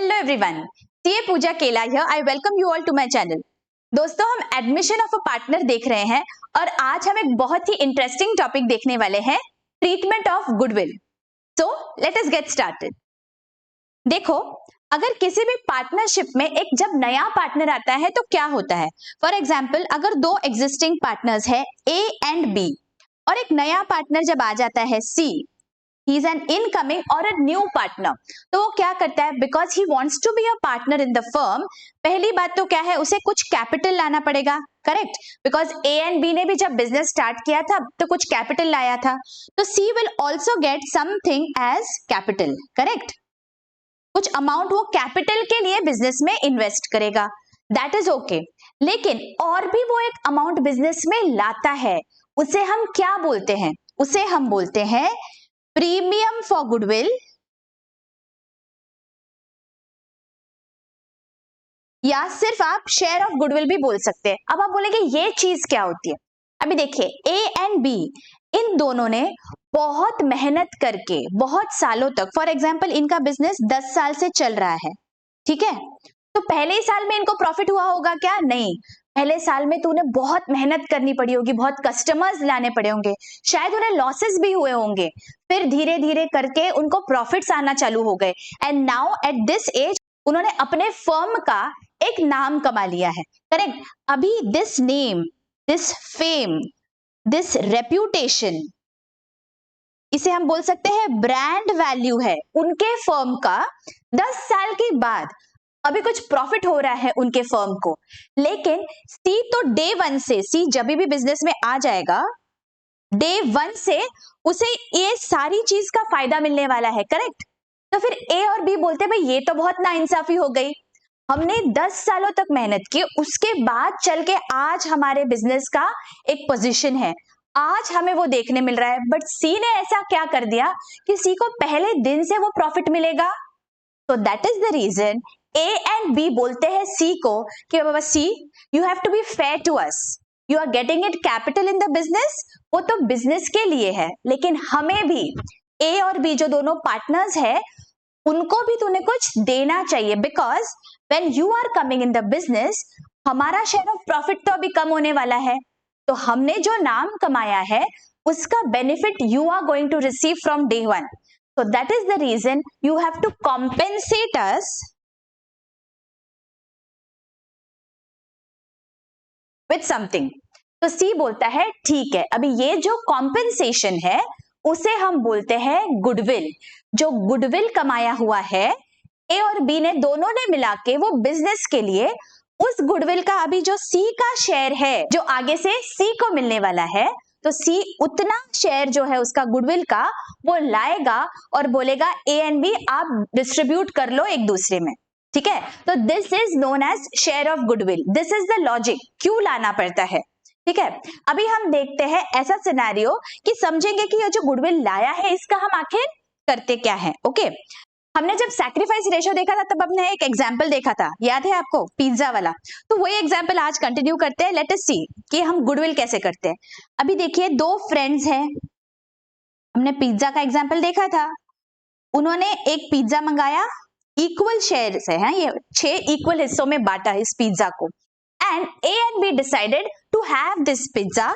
Hello everyone, CA Pooja Kela here. I welcome you all to my channel. दोस्तों, हम admission of a partner देख रहे हैं और आज हम एक बहुत ही इंटरेस्टिंग टॉपिक देखने वाले हैं, treatment of goodwill. So let us get started. देखो, अगर किसी भी पार्टनरशिप में एक जब नया पार्टनर आता है तो क्या होता है। फॉर एग्जाम्पल, अगर दो एग्जिस्टिंग पार्टनर्स है ए एंड बी और एक नया पार्टनर जब आ जाता है सी, he is an incoming or a new partner, तो वो क्या करता है, because he wants to be a partner in the firm, पहली बात तो क्या है, उसे कुछ कैपिटल लाना पड़ेगा, correct. Because A and B ने भी जब बिजनेस स्टार्ट किया था तो कुछ कैपिटल लाया था, तो C will also get something as capital, correct. कुछ अमाउंट वो कैपिटल के लिए बिजनेस में इन्वेस्ट करेगा, दैट इज ओके। लेकिन और भी वो एक अमाउंट बिजनेस में लाता है, उसे हम क्या बोलते हैं, उसे हम बोलते हैं प्रीमियम फॉर गुडविल, या सिर्फ आप शेयर ऑफ गुडविल भी बोल सकते हैं। अब आप बोलेंगे ये चीज क्या होती है। अभी देखिए, ए एंड बी इन दोनों ने बहुत मेहनत करके बहुत सालों तक, फॉर एग्जांपल इनका बिजनेस 10 साल से चल रहा है, ठीक है। तो पहले ही साल में इनको प्रॉफिट हुआ होगा क्या? नहीं, पहले साल में तो उन्हें बहुत मेहनत करनी पड़ी होगी, बहुत कस्टमर्स लाने पड़े होंगे, शायद उन्हें लॉसेस भी हुए होंगे, फिर धीरे धीरे करके उनको प्रॉफिट्स आना चालू हो गए। And now at this age उन्होंने अपने फर्म का एक नाम कमा लिया है, करेक्ट। अभी this name, this fame, this reputation, इसे हम बोल सकते हैं ब्रांड वैल्यू है उनके फर्म का। 10 साल के बाद अभी कुछ प्रॉफिट हो रहा है उनके फर्म को, लेकिन सी तो डे वन से, सी जब भी बिजनेस में आ जाएगा डे वन से उसे ये सारी चीज का फायदा मिलने वाला है, करेक्ट। तो फिर ए और बी बोलते हैं भाई ये तो बहुत नाइंसाफी हो गई, हमने 10 सालों तक मेहनत की, उसके बाद चल के आज हमारे बिजनेस का एक पोजीशन है, आज हमें वो देखने मिल रहा है, बट सी ने ऐसा क्या कर दिया कि सी को पहले दिन से वो प्रॉफिट मिलेगा। तो that is the reason A and B बोलते हैं सी को कि बाबा C, you have to be fair to us, you are getting it capital in the business, वो तो बिजनेस के लिए है, लेकिन हमें भी ए और बी जो दोनों पार्टनर्स है उनको भी तूने कुछ देना चाहिए, because when you are coming in the business हमारा शेयर ऑफ प्रॉफिट तो अभी कम होने वाला है, तो हमने जो नाम कमाया है उसका benefit you are going to receive from day one. So that is the reason you have to compensate us with something. तो C बोलता है ठीक है, अभी ये जो compensation है उसे हम बोलते हैं गुडविल। जो गुडविल कमाया हुआ है A और B ने दोनों ने मिला के वो बिजनेस के लिए, उस गुडविल का अभी जो C का शेयर है जो आगे से C को मिलने वाला है, तो सी उतना शेयर जो है उसका गुडविल का वो लाएगा और बोलेगा ए एंड बी आप डिस्ट्रीब्यूट कर लो एक दूसरे में, ठीक है। तो this is known as share of goodwill, this is the logic क्यों लाना पड़ता है, ठीक है। अभी हम देखते हैं ऐसा सिनेरियो कि समझेंगे कि ये जो गुडविल लाया है इसका हम आखिर करते क्या है। ओके, हमने जब सैक्रिफाइस रेशियो देखा था तब हमने एक एग्जाम्पल देखा था, याद है आपको, पिज्जा वाला। तो वही एग्जाम्पल आज कंटिन्यू करते हैं। लेट अस सी कि हम गुडविल कैसे करते हैं। अभी देखिए, दो फ्रेंड्स हैं, हमने पिज्जा का एग्जाम्पल देखा था, उन्होंने एक पिज्जा मंगाया, इक्वल शेयर से है, ये 6 इक्वल हिस्सों में बांटा इस पिज्जा को, and A and B decided to have this pizza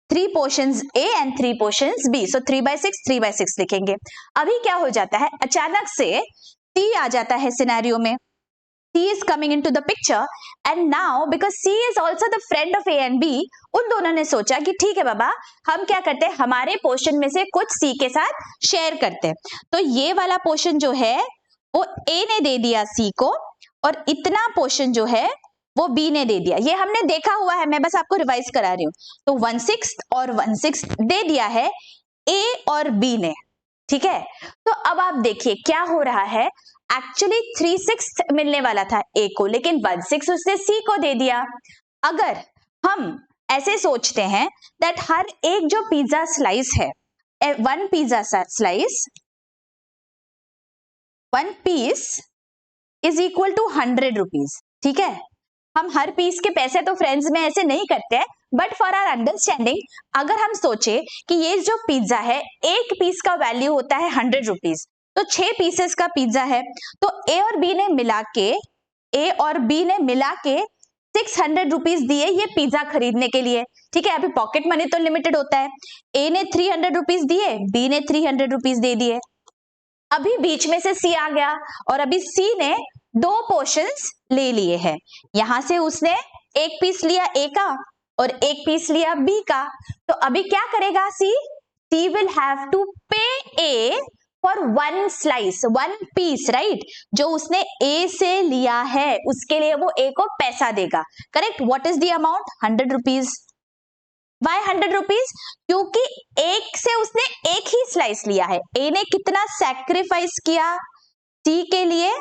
3 portions A and 3 portions B, so 3/6 लिखेंगे। अभी क्या हो जाता है, अचानक से C आ जाता है सिनेरियो में, C is coming into the picture and now because C is also the friend of A and B, उन दोनों ने सोचा कि ठीक है बाबा, हम क्या करते हैं, हमारे पोर्शन में से कुछ C के साथ शेयर करते हैं। तो ये वाला पोर्शन जो है वो A ने दे दिया C को, और इतना पोर्शन जो है वो बी ने दे दिया। ये हमने देखा हुआ है, मैं बस आपको रिवाइज करा रही हूं। तो 1/6 और 1/6 दे दिया है ए और बी ने, ठीक है। तो अब आप देखिए क्या हो रहा है, एक्चुअली 3/6 मिलने वाला था ए को, लेकिन 1/6 उसने सी को दे दिया। अगर हम ऐसे सोचते हैं दैट हर एक जो पिज्जा स्लाइस है, 1 pizza slice, 1 piece is equal to 100 rupees, ठीक है। हम हर पीस के पैसे तो फ्रेंड्स में ऐसे नहीं करते हैं, बट फॉर आवर अंडरस्टैंडिंग अगर हम सोचे कि ये जो पिज्जा है एक पीस का वैल्यू होता है 100 रुपीज, तो 6 पीसेस का पिज्जा है, तो ए और बी ने मिला के 600 रुपीज दिए ये पिज्जा खरीदने के लिए। ठीक है, अभी पॉकेट मनी तो लिमिटेड होता है। ए ने 300 रुपीज दिए, बी ने 300 रुपीज दे दिए। अभी बीच में से सी आ गया और अभी सी ने 2 पोर्शंस ले लिए हैं। यहां से उसने एक पीस लिया ए का और एक पीस लिया बी का। तो अभी क्या करेगा सी will have to pay A for 1 slice, 1 piece, right, जो उसने ए से लिया है उसके लिए वो ए को पैसा देगा। Correct. What is the amount? 100 rupees. Why 100 rupees? क्योंकि एक से उसने एक ही स्लाइस लिया है। ए ने कितना सैक्रिफाइस किया सी के लिए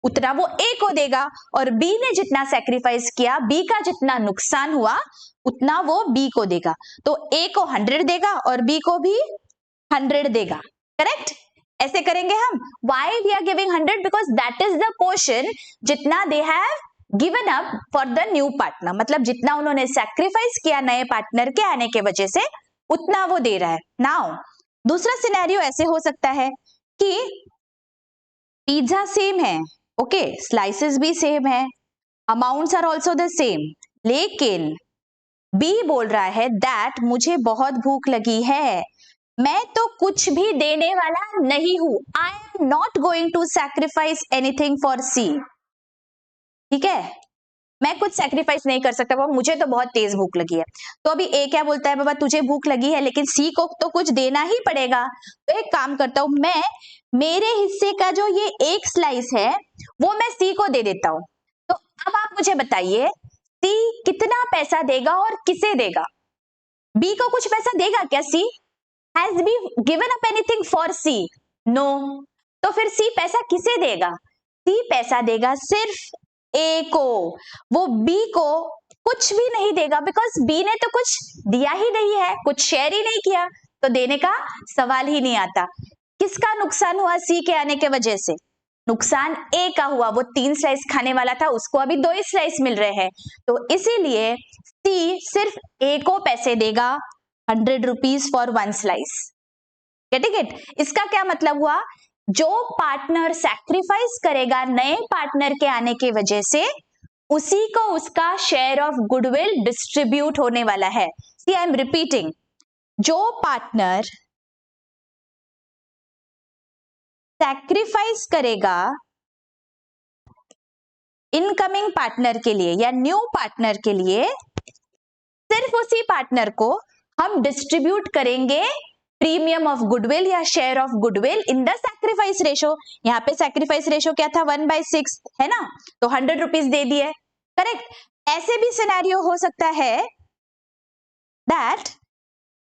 उतना वो ए को देगा, और बी ने जितना सैक्रिफाइस किया, बी का जितना नुकसान हुआ उतना वो बी को देगा। तो ए को 100 देगा और बी को भी 100 देगा। करेक्ट। ऐसे करेंगे हम। Why we are giving 100? Because that is the portion जितना they have given up for the new partner, मतलब जितना उन्होंने सैक्रिफाइस किया नए पार्टनर के आने के वजह से उतना वो दे रहा है। नाउ दूसरा सिनेरियो ऐसे हो सकता है कि पिज्जा सेम है, ओके, स्लाइसेस भी सेम है, amounts are also the same, लेकिन बी बोल रहा है दैट मुझे बहुत भूख लगी है, मैं तो कुछ भी देने वाला नहीं हूं, I am not going to sacrifice anything for C. ठीक है, मैं कुछ सैक्रिफाइस नहीं कर सकता बाबा, मुझे तो बहुत तेज भूख लगी है। तो अभी ए क्या बोलता है, बाबा तुझे भूख लगी है लेकिन सी को तो कुछ देना ही पड़ेगा, तो एक काम करता हूं, मैं मेरे हिस्से का जो ये एक स्लाइस है वो मैं सी को दे देता हूं। तो अब आप मुझे बताइए सी कितना पैसा देगा और किसे देगा? बी को कुछ पैसा देगा क्या C? Has been given up anything for C? No. तो फिर सी पैसा किसे देगा? सी पैसा देगा सिर्फ ए को, वो बी को कुछ भी नहीं देगा, बिकॉज बी ने तो कुछ दिया ही नहीं है, कुछ शेयर ही नहीं किया, तो देने का सवाल ही नहीं आता। किसका नुकसान हुआ सी के आने के वजह से? नुकसान ए का हुआ, वो 3 स्लाइस खाने वाला था, उसको अभी 2 ही स्लाइस मिल रहे हैं, तो इसीलिए सी सिर्फ ए को पैसे देगा 100 rupees for 1 slice. Getting it? इसका क्या मतलब हुआ? जो पार्टनर सैक्रिफाइस करेगा नए पार्टनर के आने की वजह से, उसी को उसका शेयर ऑफ गुडविल डिस्ट्रीब्यूट होने वाला है। सी आई एम रिपीटिंग, जो पार्टनर सैक्रिफाइस करेगा इनकमिंग पार्टनर के लिए या न्यू पार्टनर के लिए, सिर्फ उसी पार्टनर को हम डिस्ट्रीब्यूट करेंगे प्रीमियम ऑफ गुडविल या share of goodwill in the sacrifice ratio. यहाँ पे सैक्रिफाइस रेशो क्या था? 1/6 है ना, तो 100 रुपीज दे दिए। करेक्ट। ऐसे भी सिनेरियो हो सकता है दैट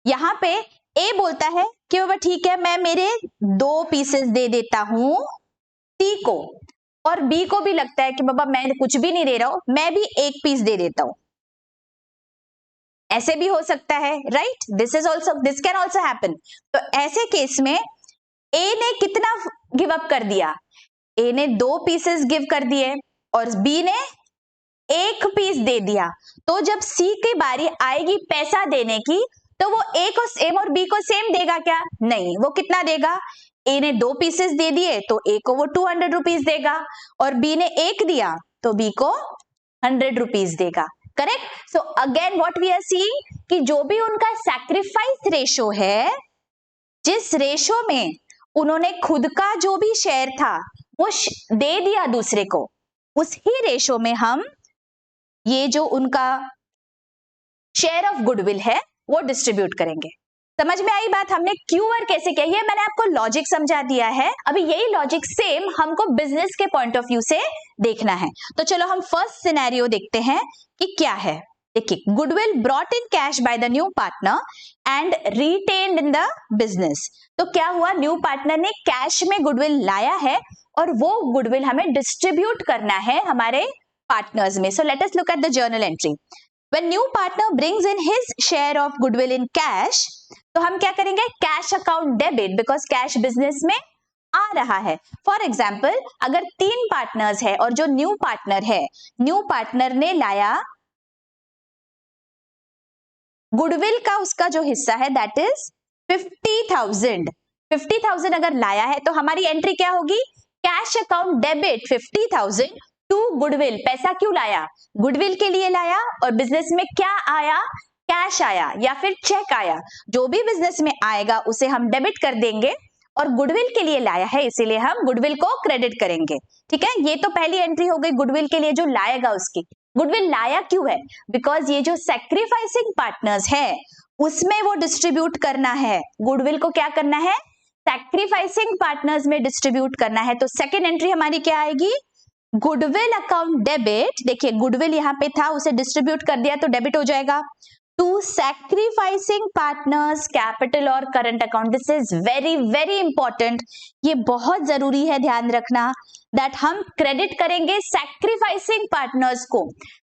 यहाँ पे ए बोलता है कि बाबा ठीक है, मैं मेरे 2 पीसेस दे देता हूं सी को, और बी को भी लगता है कि बाबा मैं कुछ भी नहीं दे रहा हूं, मैं भी 1 पीस दे देता हूं। ऐसे भी हो सकता है, right? This can also happen. तो ऐसे केस में ए ने कितना गिव अप कर दिया? ए ने 2 पीसेस गिव कर दिए और बी ने 1 पीस दे दिया। तो जब सी की बारी आएगी पैसा देने की, तो वो ए को सेम और बी को सेम देगा क्या? नहीं। वो कितना देगा? ए ने 2 पीसेस दे दिए तो ए को वो 200 रुपीज देगा, और बी ने 1 दिया तो बी को 100 रुपीज देगा। Correct. So again what we are seeing कि जो भी उनका सैक्रिफाइस रेशो है, जिस रेशो में उन्होंने खुद का जो भी शेयर था वो दे दिया दूसरे को, उस ही रेशो में हम ये जो उनका शेयर ऑफ गुडविल है वो डिस्ट्रीब्यूट करेंगे। समझ में आई बात? हमने क्यू और कैसे किया, ये मैंने आपको लॉजिक समझा दिया है। अभी यही लॉजिक सेम हमको बिजनेस के पॉइंट ऑफ व्यू से देखना है। तो चलो हम फर्स्ट सिनेरियो देखते हैं कि क्या है। देखिए, goodwill brought in cash by the new partner and retained in the business. तो क्या हुआ? न्यू पार्टनर ने कैश में गुडविल लाया है और वो गुडविल हमें डिस्ट्रीब्यूट करना है हमारे पार्टनर्स में। So let us look at the journal entry. When new partner brings in his share of goodwill in cash, तो हम क्या करेंगे? Cash account debit, because cash business में आ रहा है। फॉर एग्जाम्पल, अगर 3 पार्टनर्स है और जो न्यू पार्टनर है, न्यू पार्टनर ने लाया गुडविल का उसका जो हिस्सा है दैट इज 50,000, 50,000 अगर लाया है तो हमारी एंट्री क्या होगी, cash account debit 50,000 to goodwill. पैसा क्यों लाया, गुडविल के लिए लाया, और बिजनेस में क्या आया, कैश आया या फिर चेक आया, जो भी बिजनेस में आएगा उसे हम डेबिट कर देंगे, और गुडविल के लिए लाया है इसीलिए हम गुडविल को क्रेडिट करेंगे। ठीक है, ये तो पहली एंट्री हो गई गुडविल के लिए जो लाएगा उसकी। गुडविल लाया क्यों है, बिकॉज ये जो सैक्रिफाइसिंग पार्टनर्स है उसमें वो डिस्ट्रीब्यूट करना है, गुडविल को क्या करना है, सैक्रिफाइसिंग पार्टनर्स में डिस्ट्रीब्यूट करना है। तो सेकेंड एंट्री हमारी क्या आएगी, गुडविल अकाउंट डेबिट। देखिए गुडविल यहाँ पे था, उसे डिस्ट्रीब्यूट कर दिया तो डेबिट हो जाएगा, टू सैक्रिफाइसिंग पार्टनर्स कैपिटल और current account. This is very very important, ये बहुत जरूरी है ध्यान रखना, दैट हम क्रेडिट करेंगे सैक्रिफाइसिंग पार्टनर्स को,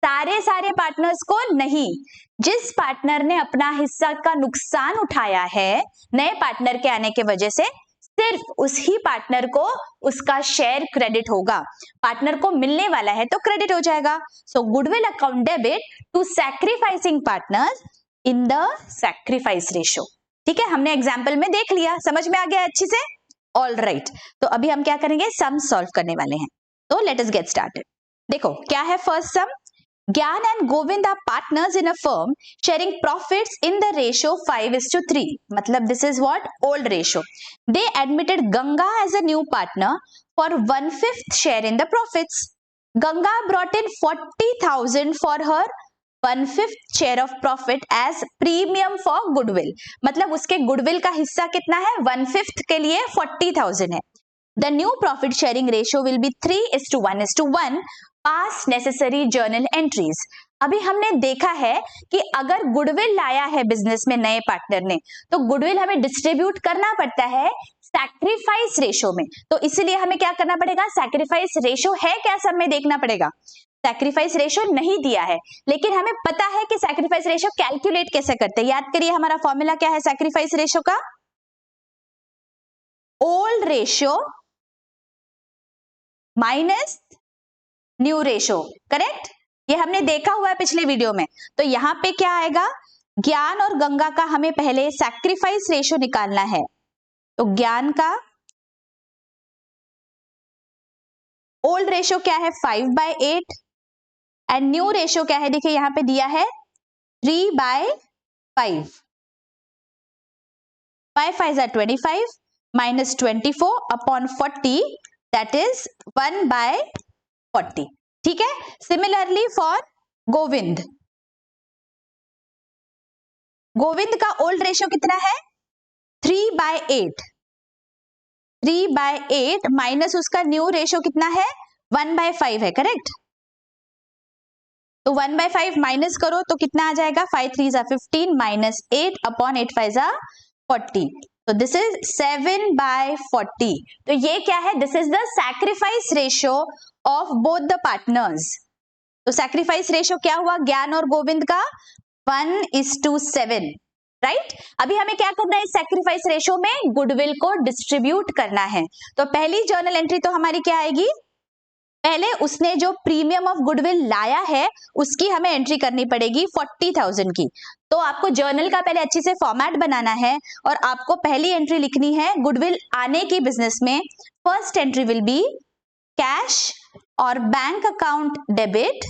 सारे पार्टनर्स को नहीं। जिस पार्टनर ने अपना हिस्सा का नुकसान उठाया है नए पार्टनर के आने के वजह से, सिर्फ उसी पार्टनर को उसका शेयर क्रेडिट होगा, पार्टनर को मिलने वाला है तो क्रेडिट हो जाएगा। So goodwill account debit to sacrificing partners in the sacrifice ratio. ठीक है, हमने एग्जाम्पल में देख लिया, समझ में आ गया अच्छी से, ऑल राइट। तो अभी हम क्या करेंगे, सम सॉल्व करने वाले हैं, तो लेट अस गेट स्टार्टेड। देखो क्या है first sum, Gyan and Govind are partners in a firm sharing profits in the ratio 5:3. मतलब this is what, old ratio. They admitted Ganga as a new partner for 1/5 share in the profits. Ganga brought in 40,000 for her 1/5 share of profit as premium for goodwill. मतलब उसके goodwill का हिस्सा कितना है, 1/5 के लिए 40,000 है। The new profit sharing ratio will be 3:1:1. Pass necessary journal entries. अभी हमने देखा है कि अगर गुडविल लाया है बिजनेस में नए पार्टनर ने, तो गुडविल हमें डिस्ट्रीब्यूट करना पड़ता है सैक्रिफाइस रेशो में। तो इसलिए हमें क्या करना पड़ेगा, सैक्रिफाइस रेशो है क्या सब में देखना पड़ेगा। सैक्रिफाइस रेशो नहीं दिया है, लेकिन हमें पता है कि सैक्रिफाइस रेशो कैलकुलेट कैसे करते हैं। याद करिए हमारा फॉर्मूला क्या है सैक्रिफाइस रेशो का, old ratio minus new ratio, correct, ये हमने देखा हुआ है पिछले वीडियो में। तो यहां पे क्या आएगा, ज्ञान और गंगा का हमें पहले सैक्रिफाइस रेशो निकालना है, तो ज्ञान का ओल्ड रेशो क्या है 5/8 एंड न्यू रेशो क्या है, देखिए यहां पे दिया है 3/5, 5 5 are 25 minus 24 upon 40, that is 1/40। ठीक है, सिमिलरली फॉर गोविंद, गोविंद का ओल्ड रेशियो कितना है 3/8, 3/8 माइनस उसका न्यू रेशियो कितना है 1/5 है, करेक्ट। तो 1/5 माइनस करो तो कितना आ जाएगा, 5 3 15 माइनस 8 अपॉन 8 5 40, तो दिस इज 7/40। तो ये क्या है, this is the sacrifice ratio of both the partners. तो सैक्रिफाइस रेशियो क्या हुआ ज्ञान और गोविंद का 1:7, राइट। अभी हमें क्या करना है, सैक्रिफाइस रेशियो में गुडविल को डिस्ट्रीब्यूट करना है। तो पहली जर्नल एंट्री तो हमारी क्या आएगी, पहले उसने जो प्रीमियम ऑफ गुडविल लाया है उसकी हमें एंट्री करनी पड़ेगी 40,000 की। तो आपको जर्नल का पहले अच्छी से फॉर्मेट बनाना है और आपको पहली एंट्री लिखनी है गुडविल आने की बिजनेस में। First entry will be cash और bank account debit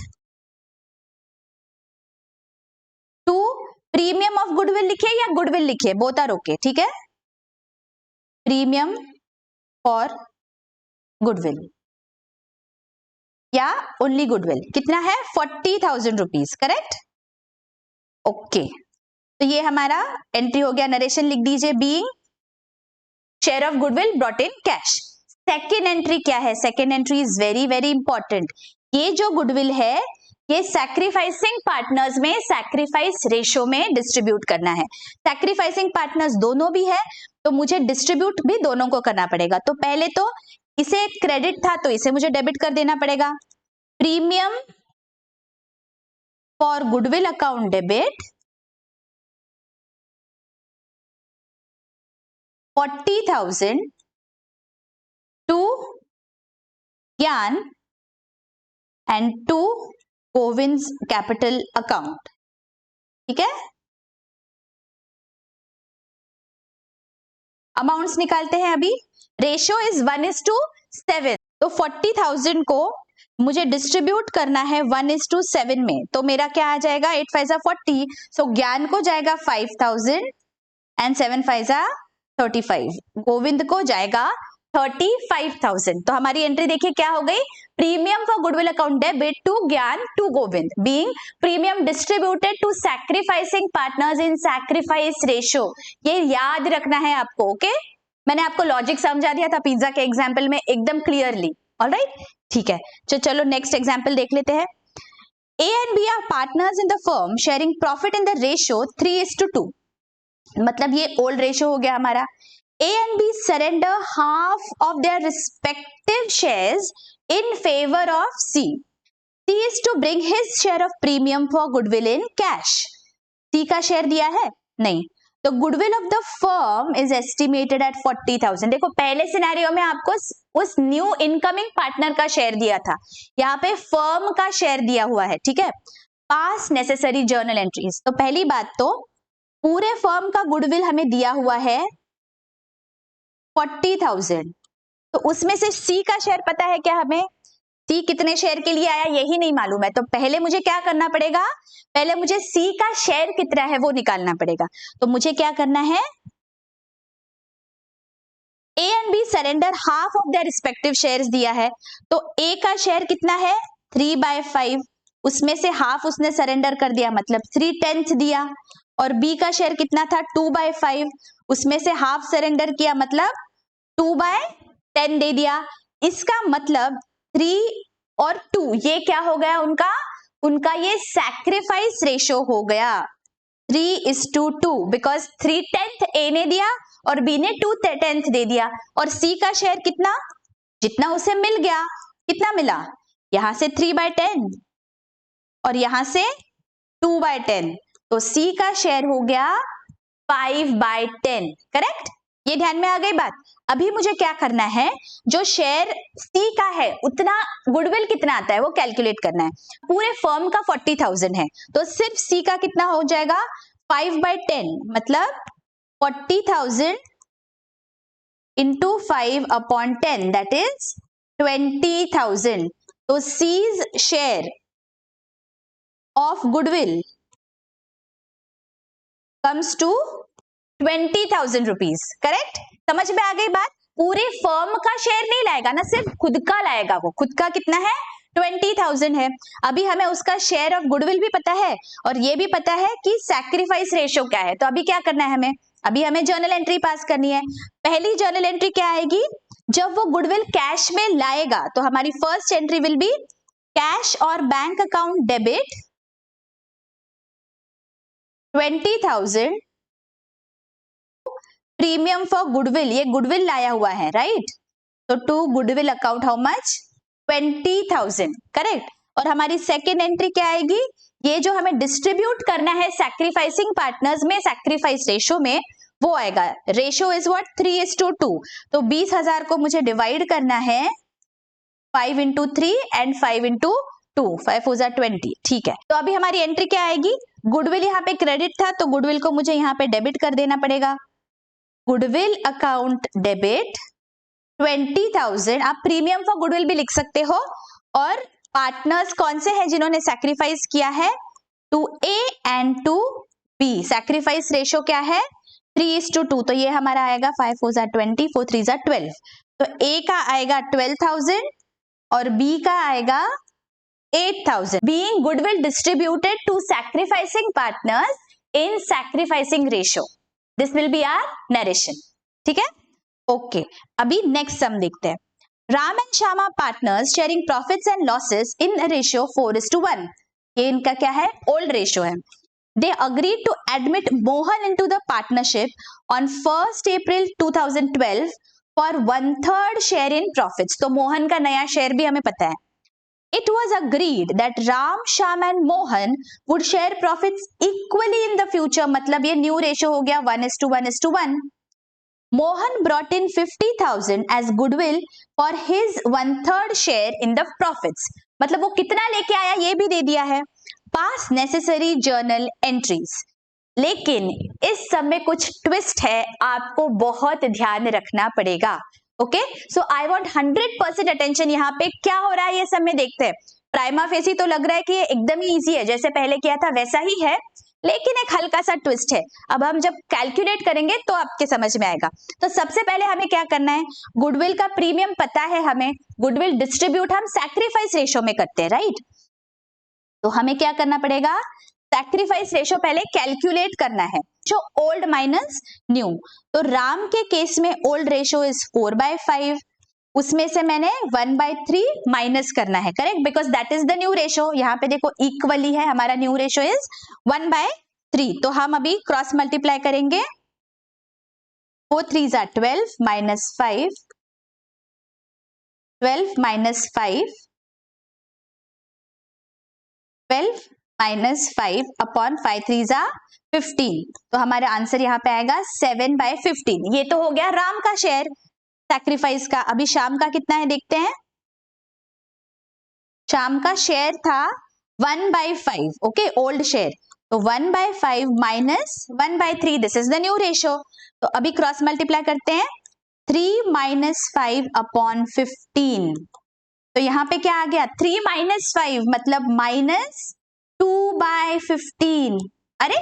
to premium of goodwill लिखिए या गुडविल लिखिए, बोथ आर ओके, ठीक है। प्रीमियम फॉर गुडविल या ओनली गुडविल कितना है 40,000 रुपीज, करेक्ट, ओके। तो ये हमारा एंट्री हो गया, नरेशन लिख दीजिए, being share of goodwill brought in cash. Second entry क्या है, second entry is very very important. ये जो गुडविल है ये सैक्रिफाइसिंग पार्टनर्स में सैक्रिफाइस रेशियो में डिस्ट्रीब्यूट करना है। सैक्रिफाइसिंग पार्टनर्स दोनों भी है तो मुझे डिस्ट्रीब्यूट भी दोनों को करना पड़ेगा। तो पहले तो इसे क्रेडिट था तो इसे मुझे डेबिट कर देना पड़ेगा। Premium for goodwill account debit 40,000 to Gyan and to Govind's capital account, ठीक है। अमाउंट्स निकालते हैं अभी। रेशियो इज 1:7, तो 40,000 को मुझे डिस्ट्रीब्यूट करना है 1:7 में, तो मेरा क्या आ जाएगा, 8 5 40, सो ज्ञान को जाएगा 5,000 एंड 7 5 35, गोविंद को जाएगा 35,000। तो हमारी एंट्री देखिए क्या हो गई, premium for goodwill account debit to Gyan to Govind being premium distributed to sacrificing partners in sacrifice ratio. ये याद रखना है आपको, ओके? मैंने आपको लॉजिक समझा दिया था पिज्जा के एग्जाम्पल में एकदम क्लियरली, ऑलराइट? ठीक है, चलो नेक्स्ट एग्जाम्पल देख लेते हैं। A and B are partners in the firm sharing profit in the ratio 3:2, मतलब ये ओल्ड रेशियो हो गया हमारा। A and B surrender half of their respective shares in favor of C. C is to bring his share of premium for goodwill in cash. C का share दिया है नहीं, तो goodwill of the firm is estimated at 40,000। देखो पहले scenario में आपको उस न्यू इनकमिंग पार्टनर का शेयर दिया था, यहाँ पे फर्म का शेयर दिया हुआ है, ठीक है? पास नेसेसरी जर्नल एंट्रीज। तो पहली बात तो पूरे फर्म का गुडविल हमें दिया हुआ है 40,000, तो उसमें से सी का शेयर पता है क्या हमें? सी कितने शेयर के लिए आया यही नहीं मालूम है, तो पहले मुझे क्या करना पड़ेगा, पहले मुझे सी का शेयर कितना है वो निकालना पड़ेगा। तो मुझे क्या करना है, A and B surrender half of their respective shares दिया है, तो ए का शेयर कितना है 3/5, उसमें से हाफ उसने सरेंडर कर दिया मतलब 3/10 दिया, और बी का शेयर कितना था 2/5, उसमें से हाफ सरेंडर किया मतलब 2/10 दे दिया। इसका मतलब 3 और 2 ये क्या हो गया उनका ये सैक्रिफाइस रेशियो हो गया 3:2, बिकॉज 3/10 ए ने दिया और बी ने 2/10 दे दिया, और सी का शेयर कितना, जितना उसे मिल गया, कितना मिला, यहां से 3/10 और यहां से 2/10, तो सी का शेयर हो गया 5/10, करेक्ट? ये ध्यान में आ गई बात। अभी मुझे क्या करना है, जो शेयर सी का है उतना गुडविल कितना आता है वो कैलकुलेट करना है। पूरे फर्म का 40,000 है, तो सिर्फ सी का कितना हो जाएगा 5/10, मतलब 40,000 इंटू 5/10 दैट इज 20,000। तो C's share of goodwill comes to 20,000 rupees, correct? समझ में आ गई बात? पूरे फर्म का शेयर नहीं लाएगा ना, सिर्फ खुद का लाएगा। वो खुद का कितना है 20,000 है। अभी हमें उसका शेयर ऑफ गुडविल भी पता है और ये भी पता है कि सैक्रिफाइस रेशियो क्या है। तो अभी क्या करना है हमें जर्नल एंट्री पास करनी है। पहली जर्नल एंट्री क्या आएगी, जब वो गुडविल कैश में लाएगा तो हमारी first entry will be cash और bank account debit 20,000 premium for goodwill, ये गुडविल लाया हुआ है, राइट? तो to goodwill account how much 20,000, correct? और हमारी सेकेंड एंट्री क्या आएगी, ये जो हमें डिस्ट्रीब्यूट करना है सैक्रिफाइसिंग पार्टनर्स में सैक्रिफाइस रेशियो में, वो आएगा रेशियो इज व्हाट 3:2, तो 20,000 को मुझे डिवाइड करना है 5 into 3 एंड 5 into 2, 5 4 20, ठीक है? तो अभी हमारी एंट्री क्या आएगी, गुडविल यहाँ पे क्रेडिट था तो गुडविल को मुझे यहाँ पे डेबिट कर देना पड़ेगा। गुडविल अकाउंट डेबिट 20,000, आप प्रीमियम फॉर गुडविल भी लिख सकते हो। और पार्टनर्स कौन से हैं जिन्होंने सैक्रिफाइस किया है, to A and to B. Sacrifice ratio क्या है 3:2, तो ये हमारा आएगा 5 4 20, 4 3 12, तो ए का आएगा 12,000 और बी का आएगा 8,000। Being goodwill distributed to sacrificing partners in sacrificing ratio, this will be our narration, ठीक है? ओके, अभी नेक्स्ट सम देखते हैं। Ram and Shyama partners sharing profits and losses in ratio 4:1। ये इनका क्या है, ओल्ड रेशियो है। They agreed to admit Mohan into the partnership on 1st April 2012 for 1/3 share in profits. तो मोहन का नया शेयर भी हमें पता है। It was agreed that Ram, Shyam and Mohan would share profits equally in the future. मतलब ये new ratio हो गया 1:1:1. Mohan brought in 50,000 as goodwill for his 1/3 share in the profits. मतलब वो कितना लेके आया ये भी दे दिया है। Pass necessary journal entries. लेकिन इस सब में कुछ ट्विस्ट है, आपको बहुत ध्यान रखना पड़ेगा। Okay, so I want 100% attention. यहाँ पे क्या हो रहा है ये सब में देखते हैं। प्राइमा फेसी तो लग रहा है कि ये एकदम ही इजी है, जैसे पहले किया था वैसा ही है, लेकिन एक हल्का सा ट्विस्ट है। अब हम जब कैलकुलेट करेंगे तो आपके समझ में आएगा। तो सबसे पहले हमें क्या करना है, गुडविल का प्रीमियम पता है हमें, गुडविल डिस्ट्रीब्यूट हम सैक्रिफाइस रेशो में करते हैं, राइट। तो हमें क्या करना पड़ेगा, सैक्रिफाइस रेशो पहले कैलकुलेट करना है, जो ओल्ड माइनस न्यू। तो राम के केस में ओल्ड रेशो इज 4/5, उसमें से मैंने 1/3 माइनस करना है, correct, because that is the new ratio. यहाँ पे देखो इक्वली है, हमारा न्यू रेशो इज 1/3। तो हम अभी क्रॉस मल्टीप्लाई करेंगे, 4 3s are 12 minus 5, 12 minus 5, 12 minus 5 upon 5 3s are 15। तो हमारा आंसर यहाँ पे आएगा 7/15। ये तो हो गया राम का शेयर सैक्रिफाइस का। अभी शाम का कितना है देखते हैं। शाम का शेयर था 1/5, ओके, ओल्ड शेयर। तो 1/5 minus 1/3, this is the new ratio. तो अभी क्रॉस मल्टीप्लाई करते हैं, 3 माइनस 5 अपॉन 15। तो यहाँ पे क्या आ गया, 3 माइनस 5 मतलब -2/15। अरे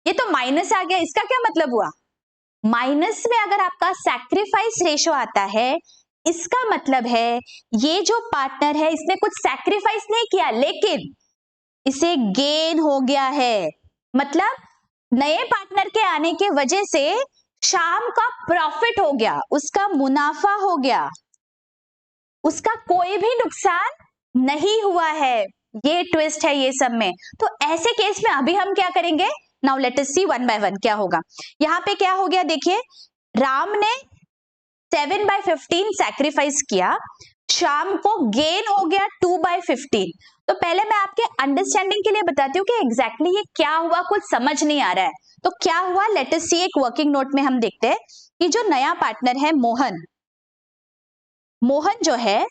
ये तो माइनस आ गया, इसका क्या मतलब हुआ, माइनस में अगर आपका सैक्रिफाइस रेशो आता है, इसका मतलब है ये जो पार्टनर है इसने कुछ सैक्रिफाइस नहीं किया, लेकिन इसे गेन हो गया है। मतलब नए पार्टनर के आने के वजह से शाम का प्रॉफिट हो गया, उसका मुनाफा हो गया, उसका कोई भी नुकसान नहीं हुआ है। ये ट्विस्ट है ये सब में। तो ऐसे केस में अभी हम क्या करेंगे, now let us see one by one क्या होगा। यहाँ पे क्या हो गया देखिए, राम ने 7/15 सैक्रिफाइस किया, शाम को गेन हो गया 2/15। तो पहले मैं आपके अंडरस्टैंडिंग के लिए बताती हूँ कि एग्जैक्टली ये क्या हुआ, कुछ समझ नहीं आ रहा है। तो क्या हुआ, लेट अस सी, एक वर्किंग नोट में हम देखते हैं कि जो नया पार्टनर है मोहन, मोहन जो है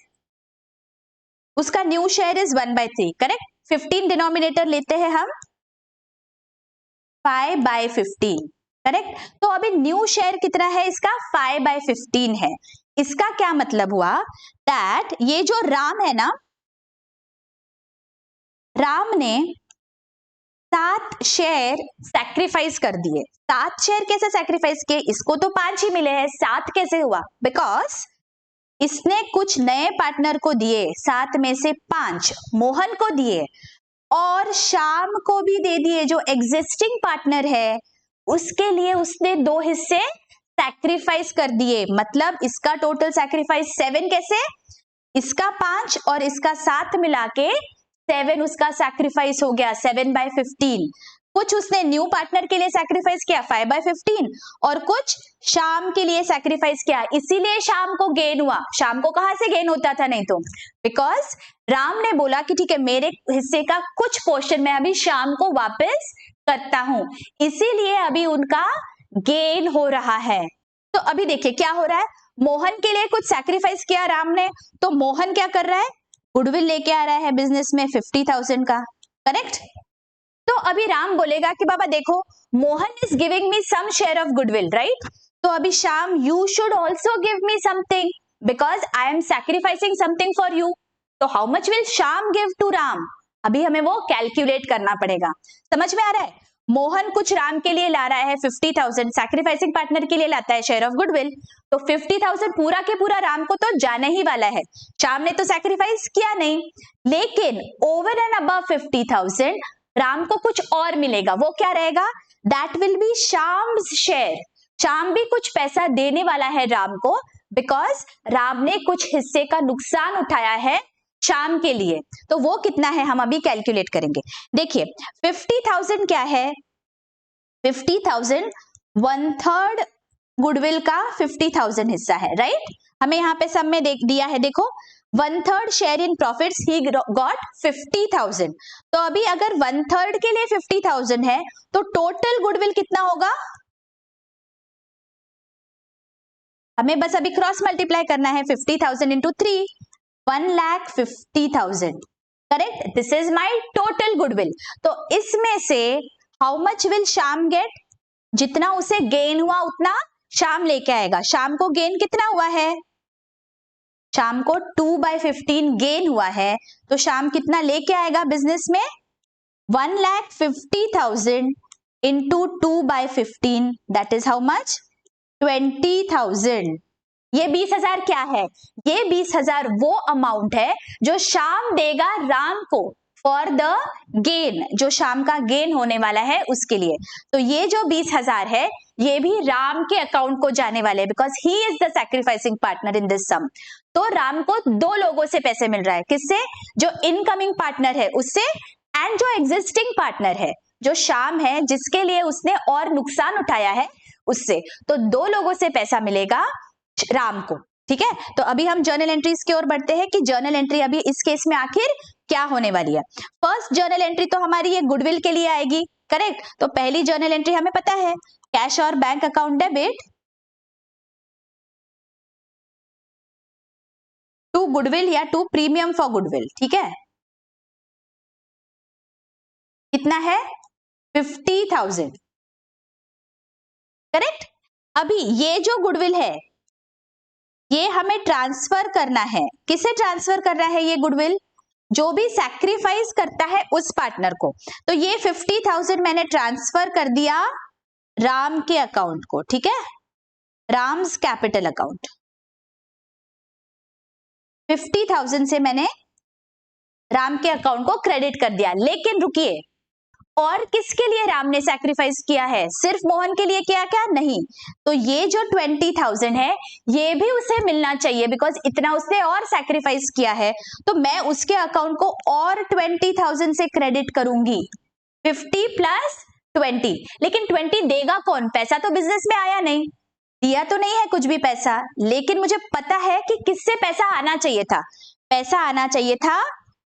उसका new share is 1/3, correct. 15 denominator लेते हैं हम, 5/15, करेक्ट। तो अभी न्यू शेयर कितना है इसका, 5/15 है। इसका क्या मतलब हुआ, दैट ये जो राम है ना, राम ने 7 शेयर सैक्रिफाइस कर दिए। 7 शेयर कैसे सैक्रिफाइस किए, इसको तो 5 ही मिले हैं, 7 कैसे हुआ, बिकॉज इसने कुछ नए पार्टनर को दिए, 7 में से 5 मोहन को दिए और शाम को भी दे दिए। जो एग्जिस्टिंग पार्टनर है उसके लिए उसने 2 हिस्से सैक्रिफाइस कर दिए, मतलब इसका टोटल सैक्रिफाइस 7 कैसे, इसका 5 और इसका 7 मिला के 7 उसका सैक्रिफाइस हो गया 7/15। कुछ उसने न्यू पार्टनर के लिए सैक्रिफाइस किया 5/15 और कुछ शाम के लिए सैक्रिफाइस किया, इसीलिए शाम को गेन हुआ। शाम को कहां से गेन होता था, नहीं तो बिकॉज राम ने बोला कि ठीक है मेरे हिस्से का कुछ पोर्शन मैं अभी शाम को वापस करता हूं, इसीलिए अभी उनका गेन हो रहा है। तो अभी देखिए क्या हो रहा है, मोहन के लिए कुछ सैक्रिफाइस किया राम ने, तो मोहन क्या कर रहा है, गुडविल लेके आ रहा है बिजनेस में 50,000 का, करेक्ट। तो अभी राम बोलेगा कि बाबा देखो Mohan is giving me some share of goodwill, right. तो अभी Shyam you should also give me something because I am sacrificing something for you. तो how much will Shyam give to Ram, अभी हमें वो कैलकुलेट करना पड़ेगा। समझ में आ रहा है, मोहन कुछ राम के लिए ला रहा है 50,000, सैक्रिफाइसिंग पार्टनर के लिए लाता है शेयर ऑफ गुडविल, तो 50,000 पूरा के पूरा राम को तो जाने ही वाला है। शाम ने तो सैक्रिफाइस किया नहीं, लेकिन ओवर एंड अबव 50,000 राम को कुछ और मिलेगा। वो क्या रहेगा, दैट विल बी शाम्स शेयर। शाम भी कुछ पैसा देने वाला है राम को, बिकॉज राम ने कुछ हिस्से का नुकसान उठाया है शाम के लिए। तो वो कितना है हम अभी कैलकुलेट करेंगे। देखिए 50,000 क्या है, 50,000 1/3 गुडविल का 50,000 हिस्सा है, राइट। हमें यहाँ पे सब में दिया है, देखो 1/3 share in profits he got 50,000। तो अभी अगर 1/3 के लिए 50,000 है तो टोटल गुडविल कितना होगा, हमें बस अभी क्रॉस मल्टीप्लाई करना है, 50,000 into 3, 1,50,000, correct. This is my total goodwill. तो इसमें से how much will Shyam get, जितना उसे गेन हुआ उतना श्याम लेके आएगा। श्याम को गेन कितना हुआ है, शाम को 2/15 गेन हुआ है, तो शाम कितना लेके आएगा बिजनेस में, 1,50,000 into 2/15 that is how much, 20,000। ये 20,000 क्या है, ये 20,000 वो अमाउंट है जो शाम देगा राम को फॉर द गेन, जो शाम का गेन होने वाला है उसके लिए। तो ये जो 20,000 है ये भी राम के अकाउंट को जाने वाले हैं, because he is the sacrificing partner in this sum. तो राम को दो लोगों से पैसे मिल रहा है, किससे, जो इनकमिंग पार्टनर है उससे, एंड जो एग्जिस्टिंग पार्टनर है जो शाम है जिसके लिए उसने और नुकसान उठाया है उससे। तो दो लोगों से पैसा मिलेगा राम को। ठीक है, तो अभी हम जर्नल एंट्रीज की ओर बढ़ते हैं कि जर्नल एंट्री अभी इस केस में आखिर क्या होने वाली है। फर्स्ट जर्नल एंट्री तो हमारी ये गुडविल के लिए आएगी, करेक्ट। तो पहली जर्नल एंट्री हमें पता है, कैश और bank account debit to goodwill या टू प्रीमियम फॉर गुडविल। ठीक है, कितना है, 50,000, करेक्ट। अभी ये जो गुडविल है ये हमें ट्रांसफर करना है, किसे ट्रांसफर करना है, ये गुडविल जो भी सैक्रिफाइस करता है उस पार्टनर को। तो ये 50,000 मैंने ट्रांसफर कर दिया राम के अकाउंट को। ठीक है, राम्स कैपिटल अकाउंट, 50,000 से मैंने राम के अकाउंट को क्रेडिट कर दिया। लेकिन रुकिए, और किसके लिए राम ने सैक्रिफाइस किया है, सिर्फ मोहन के लिए किया क्या, नहीं। तो ये जो 20,000 है ये भी उसे मिलना चाहिए, बिकॉज इतना उसने और सैक्रिफाइस किया है। तो मैं उसके अकाउंट को और 20,000 से क्रेडिट करूंगी, 50 प्लस 20। लेकिन 20 देगा कौन, पैसा तो बिजनेस में आया नहीं, दिया तो नहीं है कुछ भी पैसा, लेकिन मुझे पता है कि किससे पैसा आना चाहिए था, पैसा आना चाहिए था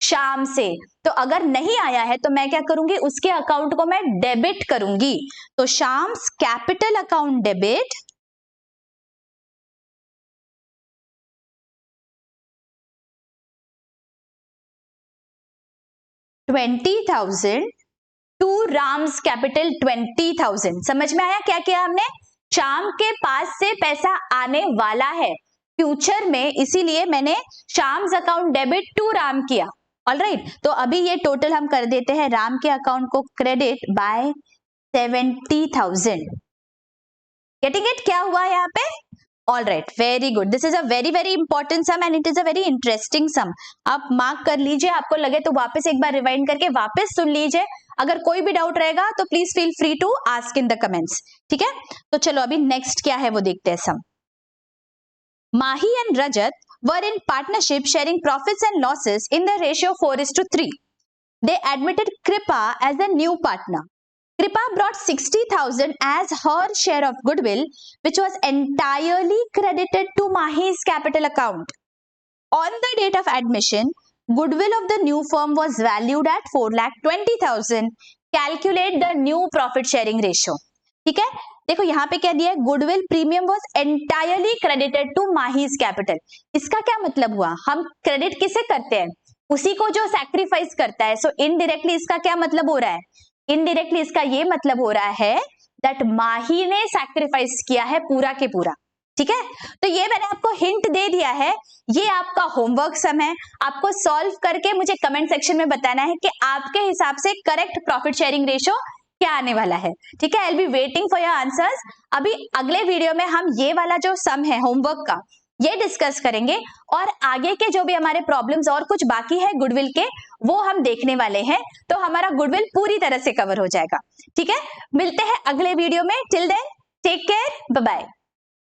शाम से। तो अगर नहीं आया है तो मैं क्या करूंगी, उसके अकाउंट को मैं डेबिट करूंगी। तो Sham's capital account debit $20,000 to Ram's capital 20,000। समझ में आया क्या किया हमने, शाम के पास से पैसा आने वाला है फ्यूचर में, इसीलिए मैंने शाम्स अकाउंट डेबिट टू राम किया। ऑलराइट, तो अभी ये टोटल हम कर देते हैं, राम के अकाउंट को क्रेडिट बाय 70,000। गेटिंग इट, क्या हुआ यहाँ पे, alright, very good. This is a very very important sum and it is a very interesting sum. आप मार्क कर लीजिए, आपको लगे तो वापस एक बार रिवाइंड करके वापस सुन लीजिए। अगर कोई भी डाउट रहेगा तो please feel free to ask in the comments. ठीक है, तो चलो अभी नेक्स्ट क्या है वो देखते हैं sum. Mahi and Rajat were in partnership sharing profits and losses in the ratio 4:3. They admitted Kripa as a new partner. Kripa brought 60,000 as her share of goodwill, which was entirely credited to Mahi's capital account. On the date of admission, goodwill of the new firm was valued at 4,20,000. Calculate the new profit sharing ratio. ठीक है, देखो यहाँ पे क्या दिया है, goodwill premium was entirely credited to Mahi's capital. इसका क्या मतलब हुआ, हम क्रेडिट किसे करते हैं, उसी को जो सैक्रिफाइस करता है। सो इनडायरेक्टली इसका क्या मतलब हो रहा है, इनडायरेक्टली इसका ये मतलब हो रहा है दैट माही ने सैक्रिफाइस किया है पूरा के पूरा। ठीक है, तो ये मैंने आपको हिंट दे दिया है, ये आपका होमवर्क सम है, आपको सॉल्व करके मुझे कमेंट सेक्शन में बताना है कि आपके हिसाब से करेक्ट प्रॉफिट शेयरिंग रेशियो क्या आने वाला है। ठीक है, I will be waiting for your answers. अभी अगले वीडियो में हम ये वाला जो सम है होमवर्क का ये डिस्कस करेंगे, और आगे के जो भी हमारे प्रॉब्लम्स और कुछ बाकी है गुडविल के वो हम देखने वाले हैं। तो हमारा गुडविल पूरी तरह से कवर हो जाएगा। ठीक है, मिलते हैं अगले वीडियो में। Till then take care, bye bye.